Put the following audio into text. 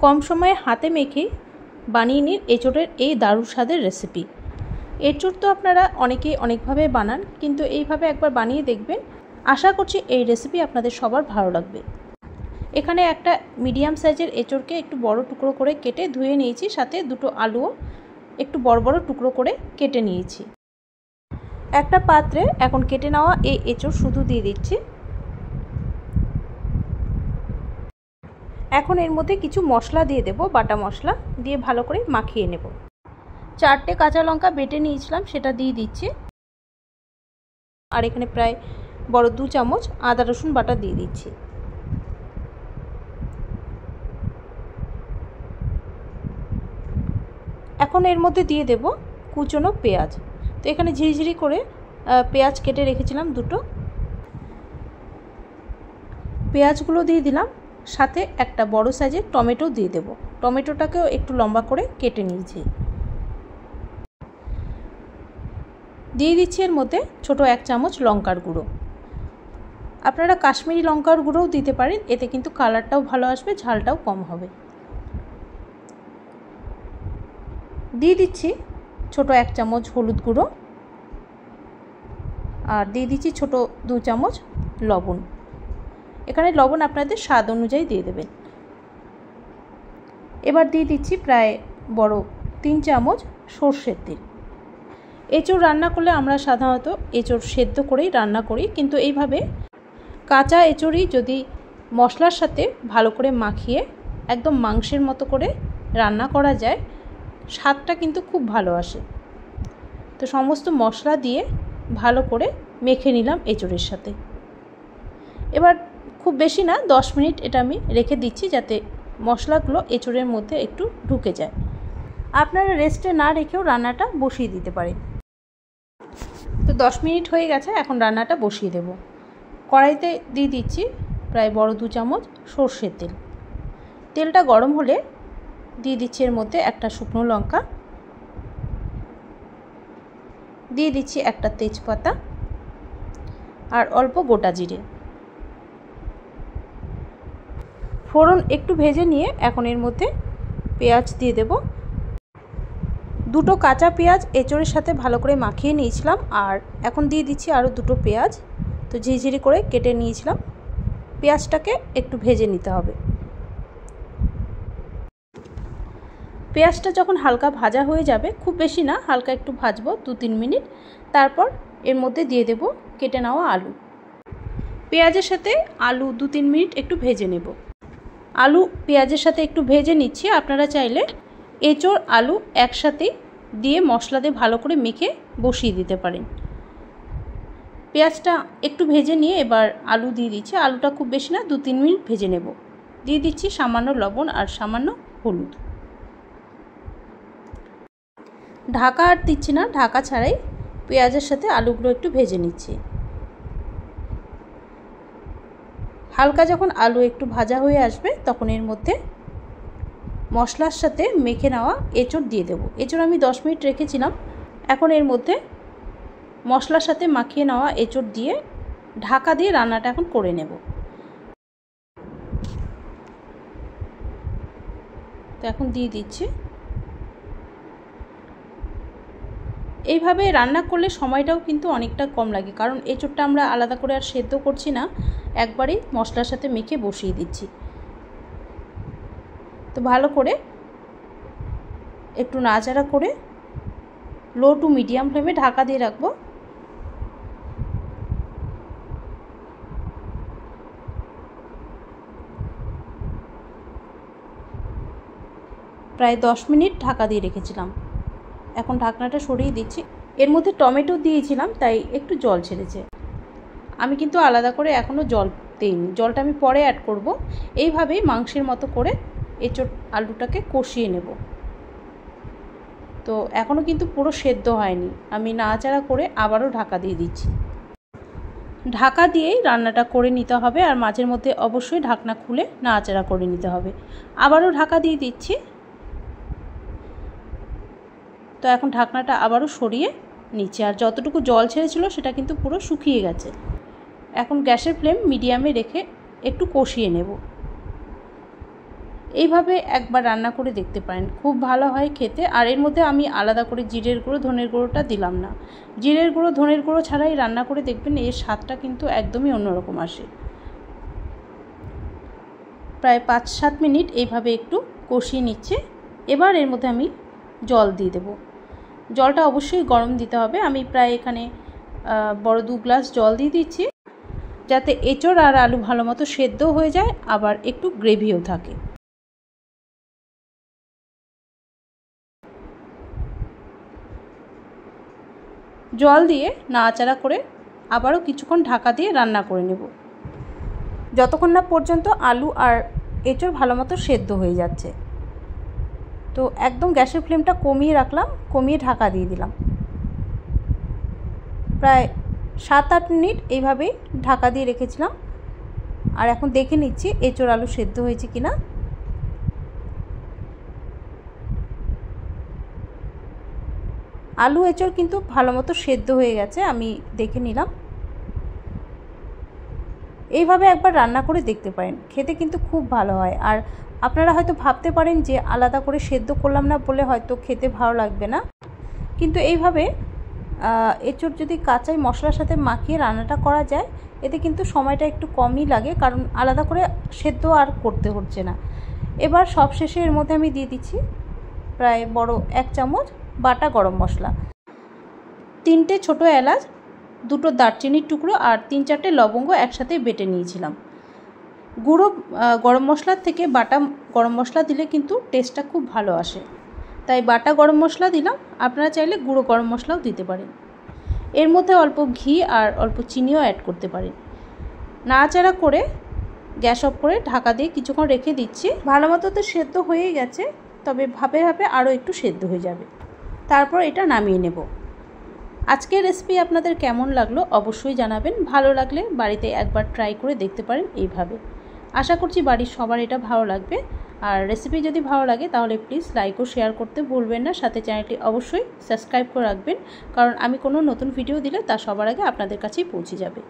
কম সময়ে হাতে মেখে বানিয়ে নিন এঁচোড়ের এই দারুণ স্বাদের রেসিপি। এঁচোড় তো আপনারা অনেকেই অনেকভাবে বানান, কিন্তু এইভাবে একবার বানিয়ে দেখবেন। আশা করছি এই রেসিপি আপনাদের সবার ভালো লাগবে। এখানে একটা মিডিয়াম সাইজের এঁচোড়কে একটু বড় টুকরো করে কেটে ধুয়ে নিয়েছি, সাথে দুটো আলুও একটু বড় বড় টুকরো করে কেটে নিয়েছি। একটা পাত্রে এখন কেটে নেওয়া এই এঁচোড় শুধু দিয়ে দিচ্ছি। এখন এর মধ্যে কিছু মশলা দিয়ে দেব, বাটা মশলা দিয়ে ভালো করে মাখিয়ে নেব। 4টে কাঁচা লঙ্কা বেটে নিয়েছিলাম, সেটা দিয়ে দিচ্ছি। আর এখানে প্রায় বড় 2 চামচ আদা রসুন বাটা দিয়ে দিচ্ছি। এখন এর মধ্যে দিয়ে দেব কুচনো পেঁয়াজ। তো এখানে ঝিরিঝিরি করে পেঁয়াজ কেটে রেখেছিলাম দুটো, পেঁয়াজগুলো দিয়ে দিলাম। সাথে একটা বড় সাইজের টমেটো দিয়ে দেব। টমেটোটাকেও একটু লম্বা করে কেটে নিয়েছি। দিয়ে দিচ্ছি এর মধ্যে ছোট 1 চামচ লঙ্কার গুঁড়ো। আপনারা কাশ্মীরি লঙ্কার গুঁড়োও দিতে পারেন, এতে কিন্তু কালারটাও ভালো আসবে, ঝালটাও কম হবে। দিয়ে দিচ্ছি ছোট 1 চামচ হলুদ গুঁড়ো, আর দিয়ে দিচ্ছি ছোট 2 চামচ লবণ। এখানে লবণ আপনাদের স্বাদ অনুযায়ী দিয়ে দেবেন। এবার দিয়ে দিচ্ছি প্রায় বড় 3 চামচ সরষের তেল। এঁচোড় রান্না করলে আমরা সাধারণত এঁচোড় সেদ্ধ করেই রান্না করি, কিন্তু এইভাবে কাঁচা এঁচোড়ই যদি মশলার সাথে ভালো করে মাখিয়ে একদম মাংসের মতো করে রান্না করা যায়, স্বাদটা কিন্তু খুব ভালো আসে। তো সমস্ত মশলা দিয়ে ভালো করে মেখে নিলাম এঁচোড়ের সাথে। এবার খুব বেশি না, 10 মিনিট এটা আমি রেখে দিচ্ছি, যাতে মশলাগুলো এঁচোড়ের মধ্যে একটু ঢুকে যায়। আপনারা রেস্টে না রেখেও রান্নাটা বসিয়ে দিতে পারেন। তো 10 মিনিট হয়ে গেছে, এখন রান্নাটা বসিয়ে দেব। কড়াইতে দিয়ে দিচ্ছি প্রায় বড় 2 চামচ সরষের তেল। তেলটা গরম হলে দিয়ে দিচ্ছি এর মধ্যে একটা শুকনো লঙ্কা, দিয়ে দিচ্ছি একটা তেজপাতা আর অল্প গোটা জিরে। ফোড়ন একটু ভেজে নিয়ে এখন এর মধ্যে পেঁয়াজ দিয়ে দেব। দুটো কাঁচা পেঁয়াজ এঁচোড়ের সাথে ভালো করে মাখিয়ে নিয়েছিলাম, আর এখন দিয়ে দিচ্ছি আরও দুটো পেঁয়াজ। তো ঝিরিঝিরি করে কেটে নিয়েছিলাম। পেঁয়াজটাকে একটু ভেজে নিতে হবে। পেঁয়াজটা যখন হালকা ভাজা হয়ে যাবে, খুব বেশি না, হালকা একটু ভাজবো 2-3 মিনিট, তারপর এর মধ্যে দিয়ে দেব কেটে নেওয়া আলু। পেঁয়াজের সাথে আলু 2-3 মিনিট একটু ভেজে নেব। আলু পেঁয়াজের সাথে একটু ভেজে নিচ্ছি। আপনারা চাইলে এঁচোড় আলু একসাথে দিয়ে মশলা দিয়ে ভালো করে মেখে বসিয়ে দিতে পারেন। পেঁয়াজটা একটু ভেজে নিয়ে এবার আলু দিয়ে দিচ্ছি। আলুটা খুব বেশি না, 2-3 মিনিট ভেজে নেব। দিয়ে দিচ্ছি সামান্য লবণ আর সামান্য হলুদ। ঢাকা আর দিচ্ছি না, ঢাকা ছাড়াই পেঁয়াজের সাথে আলুগুলো একটু ভেজে নিচ্ছি। হালকা যখন আলু একটু ভাজা হয়ে আসবে, তখন এর মধ্যে মশলার সাথে মেখে নেওয়া এঁচোড় দিয়ে দেবো। এঁচোড় আমি 10 মিনিট রেখেছিলাম। এখন এর মধ্যে মশলার সাথে মাখিয়ে নেওয়া এঁচোড় দিয়ে ঢাকা দিয়ে রান্নাটা এখন করে নেব। তো এখন দিয়ে দিচ্ছি। এইভাবে রান্না করলে সময়টাও কিন্তু অনেকটা কম লাগে, কারণ এঁচোড়টা আমরা আলাদা করে আর সেদ্ধ করছি না, একবারেই মশলার সাথে মেখে বসিয়ে দিচ্ছি। তো ভালো করে একটু নাড়াচাড়া করে লো টু মিডিয়াম ফ্লেমে ঢাকা দিয়ে রাখবো। প্রায় 10 মিনিট ঢাকা দিয়ে রেখেছিলাম। এখন ঢাকনাটা সরিয়ে দিচ্ছি। এর মধ্যে টমেটো দিয়েছিলাম, তাই একটু জল ছেড়েছে। আমি কিন্তু আলাদা করে এখনও জল দিইনি, জলটা আমি পরে অ্যাড করব। এইভাবেই মাংসের মতো করে এঁচোড় আলুটাকে কষিয়ে নেব। তো এখনও কিন্তু পুরো সেদ্ধ হয়নি, আমি নাড়াচাড়া করে আবারও ঢাকা দিয়ে দিচ্ছি। ঢাকা দিয়েই রান্নাটা করে নিতে হবে, আর মাঝের মধ্যে অবশ্যই ঢাকনা খুলে নাড়াচাড়া করে নিতে হবে। আবারও ঢাকা দিয়ে দিচ্ছি। তো এখন ঢাকনাটা আবারও সরিয়ে নিচ্ছি, আর যতটুকু জল ছেড়েছিল সেটা কিন্তু পুরো শুকিয়ে গেছে। এখন গ্যাসের ফ্লেম মিডিয়ামে রেখে একটু কষিয়ে নেব। এইভাবে একবার রান্না করে দেখতে পারেন, খুব ভালো হয় খেতে। আর এর মধ্যে আমি আলাদা করে জিরের গুঁড়ো ধনের গুঁড়োটা দিলাম না। জিরের গুঁড়ো ধনের গুঁড়ো ছাড়াই রান্না করে দেখবেন, এর স্বাদটা কিন্তু একদমই অন্যরকম আসে। প্রায় 5-7 মিনিট এইভাবে একটু কষিয়ে নিচ্ছে। এবার এর মধ্যে আমি জল দিয়ে দেব। জলটা অবশ্যই গরম দিতে হবে। আমি প্রায় এখানে বড় 2 গ্লাস জল দিয়ে দিচ্ছি, যাতে এঁচড় আর আলু ভালো মতো সেদ্ধ হয়ে যায়, আবার একটু গ্রেভিও থাকে। জল দিয়ে নাড়াচাড়া করে আবারও কিছুক্ষণ ঢাকা দিয়ে রান্না করে নেব, যতক্ষণ না পর্যন্ত আলু আর এঁচড় ভালো মতো সেদ্ধ হয়ে যাচ্ছে। তো একদম গ্যাসের ফ্লেমটা কমিয়ে রাখলাম, কমিয়ে ঢাকা দিয়ে দিলাম। প্রায় 7-8 মিনিট এইভাবেই ঢাকা দিয়ে রেখেছিলাম। আর এখন দেখে নিচ্ছি এঁচড় আলু সেদ্ধ হয়েছে কিনা। আলু এঁচড় কিন্তু ভালো মতো সেদ্ধ হয়ে গেছে, আমি দেখে নিলাম। এইভাবে একবার রান্না করে দেখতে পারেন, খেতে কিন্তু খুব ভালো হয়। আর আপনারা হয়তো ভাবতে পারেন যে আলাদা করে সেদ্ধ করলাম না বলে হয়তো খেতে ভালো লাগবে না, কিন্তু এইভাবে এঁচড় যদি কাঁচাই মশলার সাথে মাখিয়ে রান্নাটা করা যায়, এতে কিন্তু সময়টা একটু কমই লাগে, কারণ আলাদা করে সেদ্ধ আর করতে হচ্ছে না। এবার সব শেষে এর মধ্যে আমি দিয়ে দিচ্ছি প্রায় বড় 1 চামচ বাটা গরম মশলা, 3টে ছোটো এলাচ, 2টো দারচিনির টুকরো আর 3-4টে লবঙ্গ একসাথে বেটে নিয়েছিলাম। গুঁড়ো গরম মশলার থেকে বাটা গরম মশলা দিলে কিন্তু টেস্টটা খুব ভালো আসে, তাই বাটা গরম মশলা দিলাম। আপনারা চাইলে গুঁড়ো গরম মশলাও দিতে পারেন। এর মধ্যে অল্প ঘি আর অল্প চিনিও অ্যাড করতে পারেন। নাড়াচাড়া করে গ্যাস অফ করে ঢাকা দিয়ে কিছুক্ষণ রেখে দিচ্ছি। ভালো মতো তো সেদ্ধ হয়েই গেছে, তবে ভাপে ভাপে আরও একটু সেদ্ধ হয়ে যাবে। তারপর এটা নামিয়ে নেব। আজকের রেসিপি আপনাদের কেমন লাগলো অবশ্যই জানাবেন। ভালো লাগলে বাড়িতে একবার ট্রাই করে দেখতে পারেন এইভাবে। আশা করছি বাড়ির সবার এটা ভালো লাগবে। আর রেসিপি যদি ভালো লাগে তাহলে প্লিজ লাইক ও শেয়ার করতে ভুলবেন না। সাথে চ্যানেলটি অবশ্যই সাবস্ক্রাইব করে রাখবেন, কারণ আমি কোনো নতুন ভিডিও দিলে তা সবার আগে আপনাদের কাছেই পৌঁছে যাবে।